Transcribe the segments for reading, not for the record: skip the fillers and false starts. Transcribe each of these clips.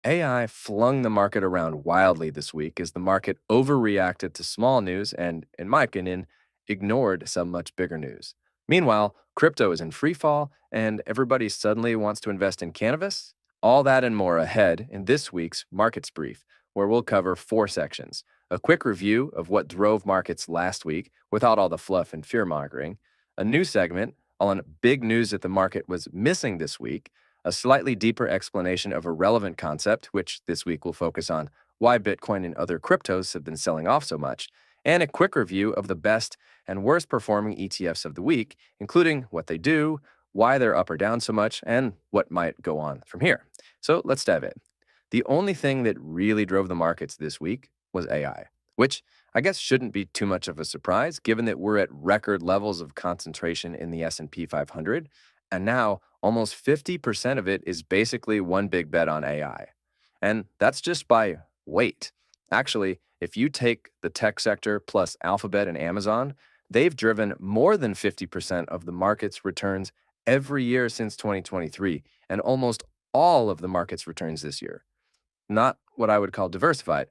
AI flung the market around wildly this week as the market overreacted to small news and, in my opinion, ignored some much bigger news. Meanwhile, crypto is in free fall and everybody suddenly wants to invest in cannabis. All that and more ahead in this week's Markets Brief, where we'll cover four sections: a quick review of what drove markets last week without all the fluff and fear mongering, a new segment on big news that the market was missing this week, a slightly deeper explanation of a relevant concept, which this week will focus on why Bitcoin and other cryptos have been selling off so much, and a quick review of the best and worst performing ETFs of the week, including what they do, why they're up or down so much, and what might go on from here. So let's dive in. The only thing that really drove the markets this week was AI, which I guess shouldn't be too much of a surprise given that we're at record levels of concentration in the S&P 500, and now almost 50% of it is basically one big bet on AI. And that's just by weight. Actually, if you take the tech sector plus Alphabet and Amazon, they've driven more than 50% of the market's returns every year since 2023, and almost all of the market's returns this year. Not what I would call diversified,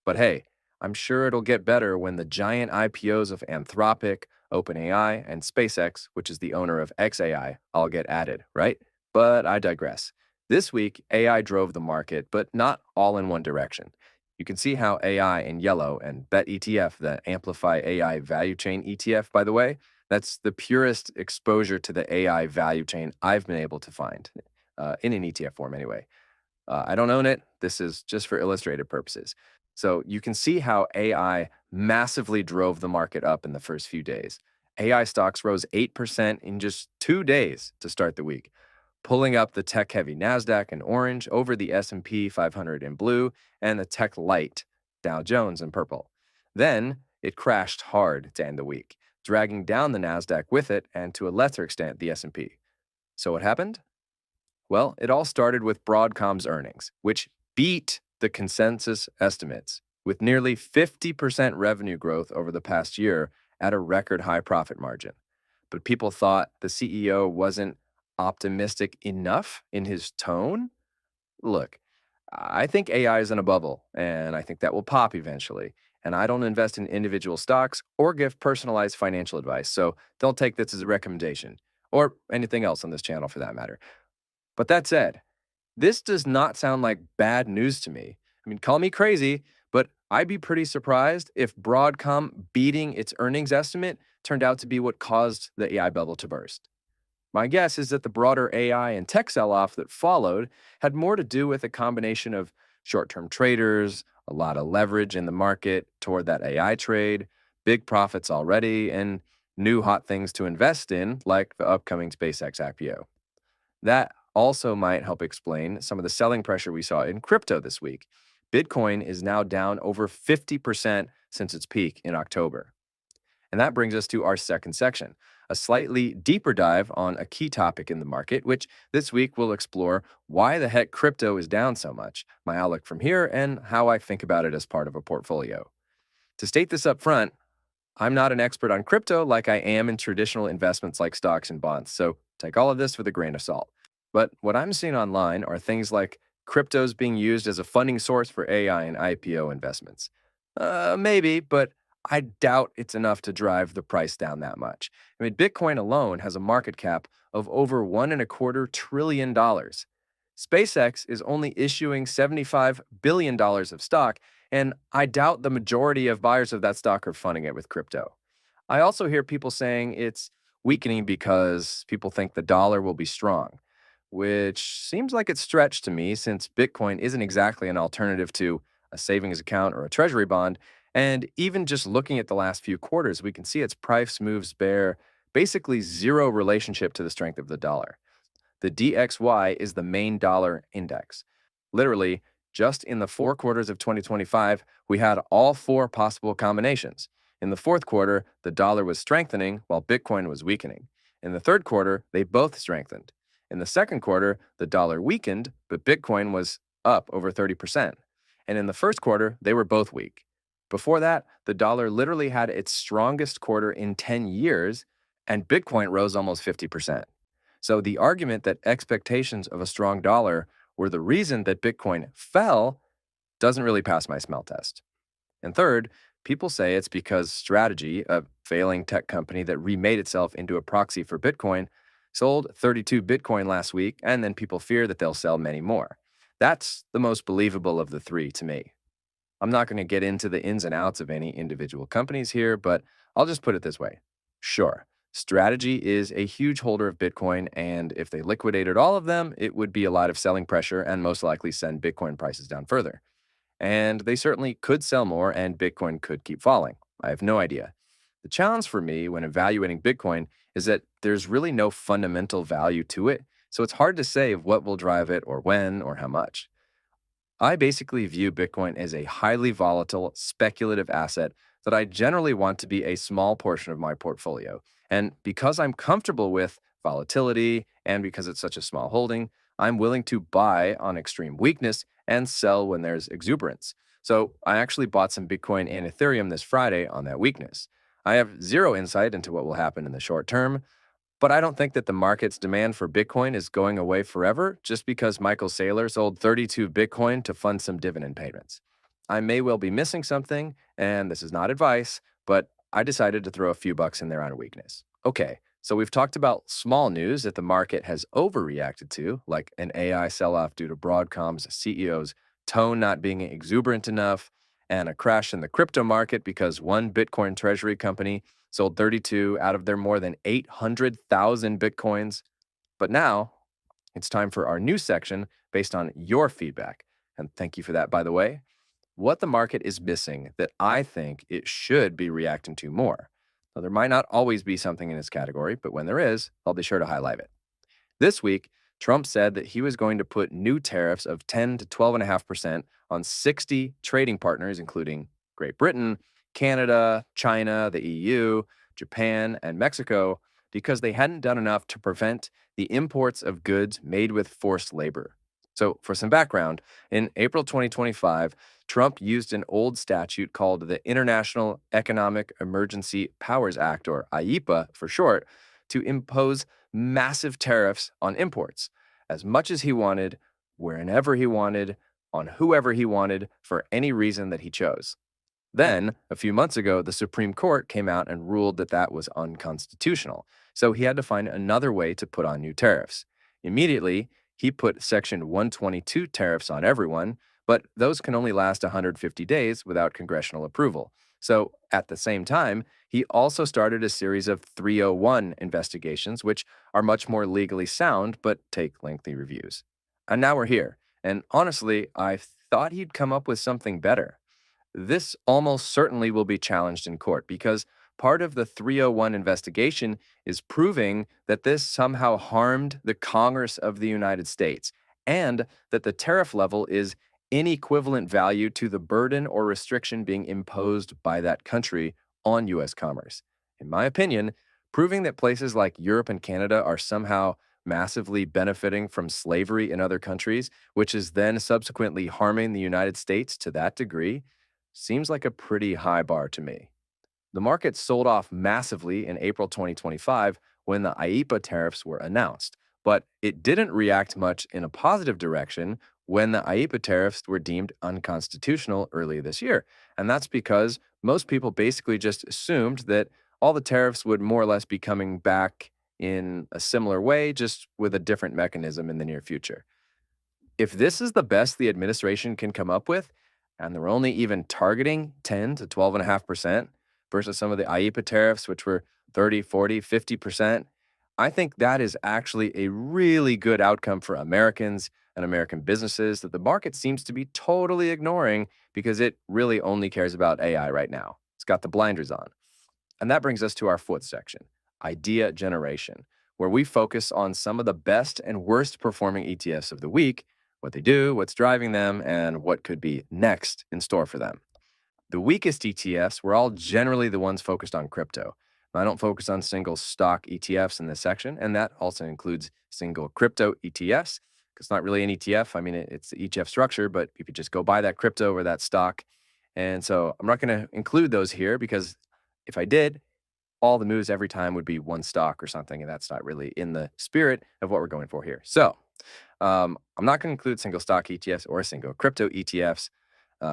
but hey, I'm sure it'll get better when the giant IPOs of Anthropic, OpenAI, and SpaceX, which is the owner of XAI, all get added, right? But I digress. This week, AI drove the market, but not all in one direction. You can see how AI in yellow and Bet ETF, the Amplify AI Value Chain ETF, by the way, that's the purest exposure to the AI value chain I've been able to find, in an ETF form anyway. I don't own it. This is just for illustrative purposes. So you can see how AI massively drove the market up in the first few days. AI stocks rose 8% in just 2 days to start the week, pulling up the tech-heavy Nasdaq in orange over the S&P 500 in blue and the tech-light Dow Jones in purple. Then it crashed hard to end the week, dragging down the Nasdaq with it and to a lesser extent the S&P. So what happened? Well, it all started with Broadcom's earnings, which beat the consensus estimates with nearly 50% revenue growth over the past year at a record high profit margin. But people thought the CEO wasn't optimistic enough in his tone. Look, I think AI is in a bubble, and I think that will pop eventually. And I don't invest in individual stocks or give personalized financial advice, so don't take this as a recommendation, or anything else on this channel for that matter. But that said, this does not sound like bad news to me. I mean, call me crazy, but I'd be pretty surprised if Broadcom beating its earnings estimate turned out to be what caused the AI bubble to burst. My guess is that the broader AI and tech sell-off that followed had more to do with a combination of short-term traders, a lot of leverage in the market toward that AI trade, big profits already, and new hot things to invest in, like the upcoming SpaceX IPO. That also might help explain some of the selling pressure we saw in crypto this week. Bitcoin is now down over 50% since its peak in October. And that brings us to our second section, a slightly deeper dive on a key topic in the market, which this week will explore why the heck crypto is down so much, my outlook from here, and how I think about it as part of a portfolio. To state this up front, I'm not an expert on crypto like I am in traditional investments like stocks and bonds, so take all of this with a grain of salt. But what I'm seeing online are things like cryptos being used as a funding source for AI and IPO investments. Maybe, but I doubt it's enough to drive the price down that much. I mean, Bitcoin alone has a market cap of over $1.25 trillion. SpaceX is only issuing $75 billion of stock, and I doubt the majority of buyers of that stock are funding it with crypto. I also hear people saying it's weakening because people think the dollar will be strong, which seems like it's stretched to me since Bitcoin isn't exactly an alternative to a savings account or a treasury bond. And even just looking at the last few quarters, we can see its price moves bear basically zero relationship to the strength of the dollar. The DXY is the main dollar index. Literally, just in the 4 quarters of 2025, we had all four possible combinations. In the fourth quarter, the dollar was strengthening while Bitcoin was weakening. In the third quarter, they both strengthened. In the second quarter, the dollar weakened, but Bitcoin was up over 30%. And in the first quarter, they were both weak. Before that, the dollar literally had its strongest quarter in 10 years, and Bitcoin rose almost 50%. So the argument that expectations of a strong dollar were the reason that Bitcoin fell doesn't really pass my smell test. And third, people say it's because Strategy, a failing tech company that remade itself into a proxy for Bitcoin, sold 32 Bitcoin last week, and then people fear that they'll sell many more. That's the most believable of the three to me. I'm not going to get into the ins and outs of any individual companies here, but I'll just put it this way. Sure, Strategy is a huge holder of Bitcoin, and if they liquidated all of them, it would be a lot of selling pressure and most likely send Bitcoin prices down further. And they certainly could sell more, and Bitcoin could keep falling. I have no idea. The challenge for me when evaluating Bitcoin is that there's really no fundamental value to it, so it's hard to say what will drive it or when or how much. I basically view Bitcoin as a highly volatile, speculative asset that I generally want to be a small portion of my portfolio. And because I'm comfortable with volatility and because it's such a small holding, I'm willing to buy on extreme weakness and sell when there's exuberance. So I actually bought some Bitcoin and Ethereum this Friday on that weakness. I have zero insight into what will happen in the short term, but I don't think that the market's demand for Bitcoin is going away forever just because Michael Saylor sold 32 Bitcoin to fund some dividend payments. I may well be missing something, and this is not advice, but I decided to throw a few bucks in there on a weakness. Okay, so we've talked about small news that the market has overreacted to, like an AI sell off due to Broadcom's CEO's tone not being exuberant enough, and a crash in the crypto market because one Bitcoin treasury company sold 32 out of their more than 800,000 Bitcoins. But now it's time for our new section based on your feedback. And thank you for that, by the way. What the market is missing that I think it should be reacting to more. Now, there might not always be something in this category, but when there is, I'll be sure to highlight it. This week, Trump said that he was going to put new tariffs of 10 to 12.5% on 60 trading partners, including Great Britain, Canada, China, the EU, Japan, and Mexico, because they hadn't done enough to prevent the imports of goods made with forced labor. So, for some background, in April 2025, Trump used an old statute called the International Economic Emergency Powers Act, or IEPA for short, to impose massive tariffs on imports, as much as he wanted, wherever he wanted, on whoever he wanted, for any reason that he chose. Then, a few months ago, the Supreme Court came out and ruled that that was unconstitutional. So he had to find another way to put on new tariffs. Immediately, he put Section 122 tariffs on everyone, but those can only last 150 days without congressional approval. So at the same time, he also started a series of 301 investigations, which are much more legally sound but take lengthy reviews. And now we're here. And honestly, I thought he'd come up with something better. This almost certainly will be challenged in court because part of the 301 investigation is proving that this somehow harmed the Congress of the United States and that the tariff level is inequivalent value to the burden or restriction being imposed by that country on U.S. commerce. In my opinion, proving that places like Europe and Canada are somehow massively benefiting from slavery in other countries, which is then subsequently harming the United States to that degree, seems like a pretty high bar to me. The market sold off massively in April 2025 when the IEPA tariffs were announced, but it didn't react much in a positive direction when the IEPA tariffs were deemed unconstitutional earlier this year. And that's because most people basically just assumed that all the tariffs would more or less be coming back in a similar way, just with a different mechanism in the near future. If this is the best the administration can come up with, and they're only even targeting 10 to 12.5% versus some of the IEPA tariffs, which were 30, 40, 50%, I think that is actually a really good outcome for Americans and American businesses that the market seems to be totally ignoring because it really only cares about AI right now. It's got the blinders on. And that brings us to our fourth section, idea generation, where we focus on some of the best and worst performing ETFs of the week, what they do, what's driving them, and what could be next in store for them. The weakest ETFs were all generally the ones focused on crypto. I don't focus on single stock ETFs in this section, and that also includes single crypto ETFs. It's not really an ETF. I mean, it's the ETF structure, but you could just go buy that crypto or that stock. And so I'm not going to include those here because if I did, all the moves every time would be one stock or something, and that's not really in the spirit of what we're going for here. So I'm not going to include single stock ETFs or single crypto ETFs,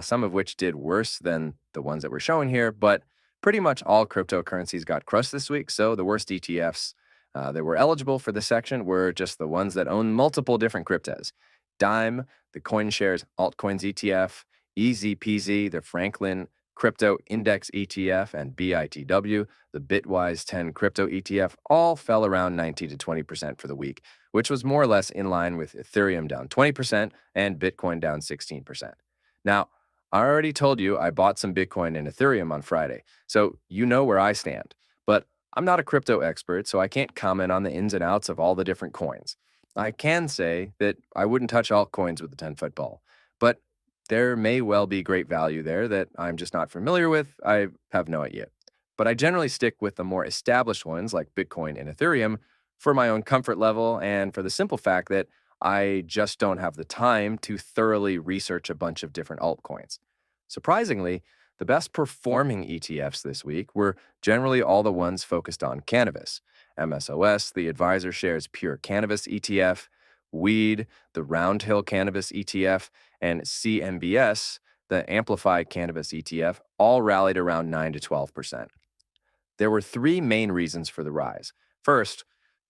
some of which did worse than the ones that we're showing here, but pretty much all cryptocurrencies got crushed this week. So the worst ETFs that were eligible for this section were just the ones that own multiple different cryptos. Dime, the CoinShares Altcoins ETF, EasyPZ, the Franklin Crypto Index ETF, and BITW, the Bitwise 10 Crypto ETF, all fell around 19 to 20% for the week, which was more or less in line with Ethereum down 20% and Bitcoin down 16%. Now, I already told you I bought some Bitcoin and Ethereum on Friday, so you know where I stand. But I'm not a crypto expert, so I can't comment on the ins and outs of all the different coins. I can say that I wouldn't touch altcoins with a 10-foot ball, but there may well be great value there that I'm just not familiar with. I have no idea. But I generally stick with the more established ones like Bitcoin and Ethereum for my own comfort level and for the simple fact that I just don't have the time to thoroughly research a bunch of different altcoins. Surprisingly, the best performing ETFs this week were generally all the ones focused on cannabis. MSOS, the Advisor Shares Pure Cannabis ETF, Weed, the Roundhill Cannabis ETF, and CMBS, the Amplify Cannabis ETF, all rallied around 9 to 12%. There were three main reasons for the rise. First,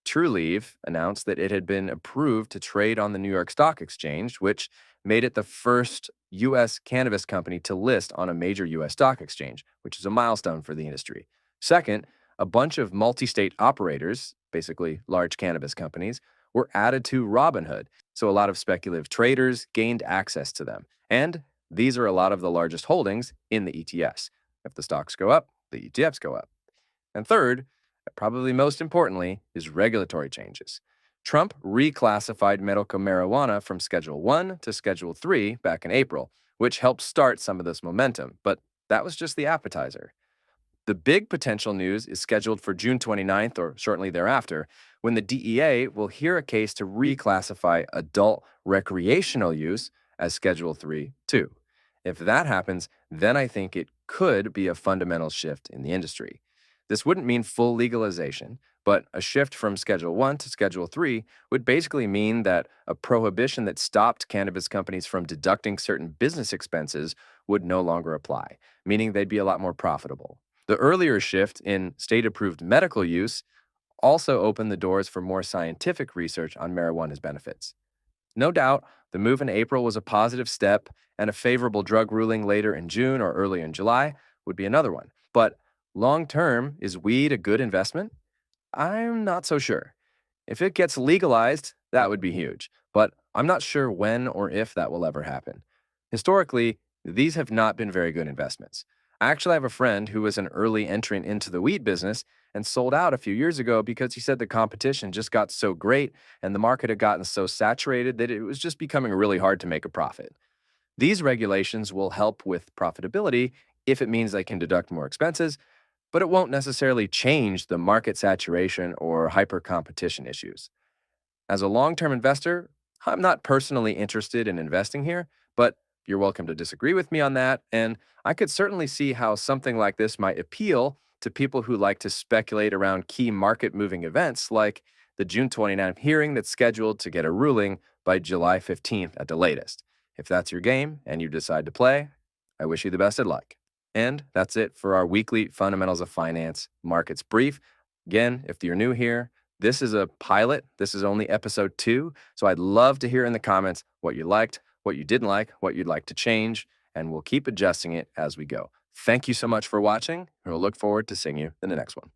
Trulieve announced that it had been approved to trade on the New York Stock Exchange, which made it the first U.S. cannabis company to list on a major U.S. stock exchange, which is a milestone for the industry. Second, a bunch of multi state operators, basically large cannabis companies, were added to Robinhood, so a lot of speculative traders gained access to them. And these are a lot of the largest holdings in the ETFs. If the stocks go up, the ETFs go up. And third, probably most importantly, is regulatory changes. Trump reclassified medical marijuana from Schedule 1 to Schedule 3 back in April, which helped start some of this momentum, but that was just the appetizer. The big potential news is scheduled for June 29th or shortly thereafter, when the DEA will hear a case to reclassify adult recreational use as Schedule 3 too. If that happens, then I think it could be a fundamental shift in the industry. This wouldn't mean full legalization, but a shift from Schedule 1 to Schedule 3 would basically mean that a prohibition that stopped cannabis companies from deducting certain business expenses would no longer apply, meaning they'd be a lot more profitable. The earlier shift in state-approved medical use also opened the doors for more scientific research on marijuana's benefits. No doubt, the move in April was a positive step, and a favorable drug ruling later in June or early in July would be another one. But long term, is weed a good investment? I'm not so sure. If it gets legalized, that would be huge, but I'm not sure when or if that will ever happen. Historically, these have not been very good investments. I actually have a friend who was an early entrant into the weed business and sold out a few years ago because he said the competition just got so great and the market had gotten so saturated that it was just becoming really hard to make a profit. These regulations will help with profitability if it means they can deduct more expenses, but it won't necessarily change the market saturation or hyper competition issues. As a long term investor, I'm not personally interested in investing here, but you're welcome to disagree with me on that. And I could certainly see how something like this might appeal to people who like to speculate around key market moving events like the June 29th hearing that's scheduled to get a ruling by July 15th at the latest. If that's your game and you decide to play, I wish you the best of luck. And that's it for our weekly Fundamentals of Finance Markets Brief. Again, if you're new here, this is a pilot. This is only episode 2. So I'd love to hear in the comments what you liked, what you didn't like, what you'd like to change, and we'll keep adjusting it as we go. Thank you so much for watching, and we'll look forward to seeing you in the next one.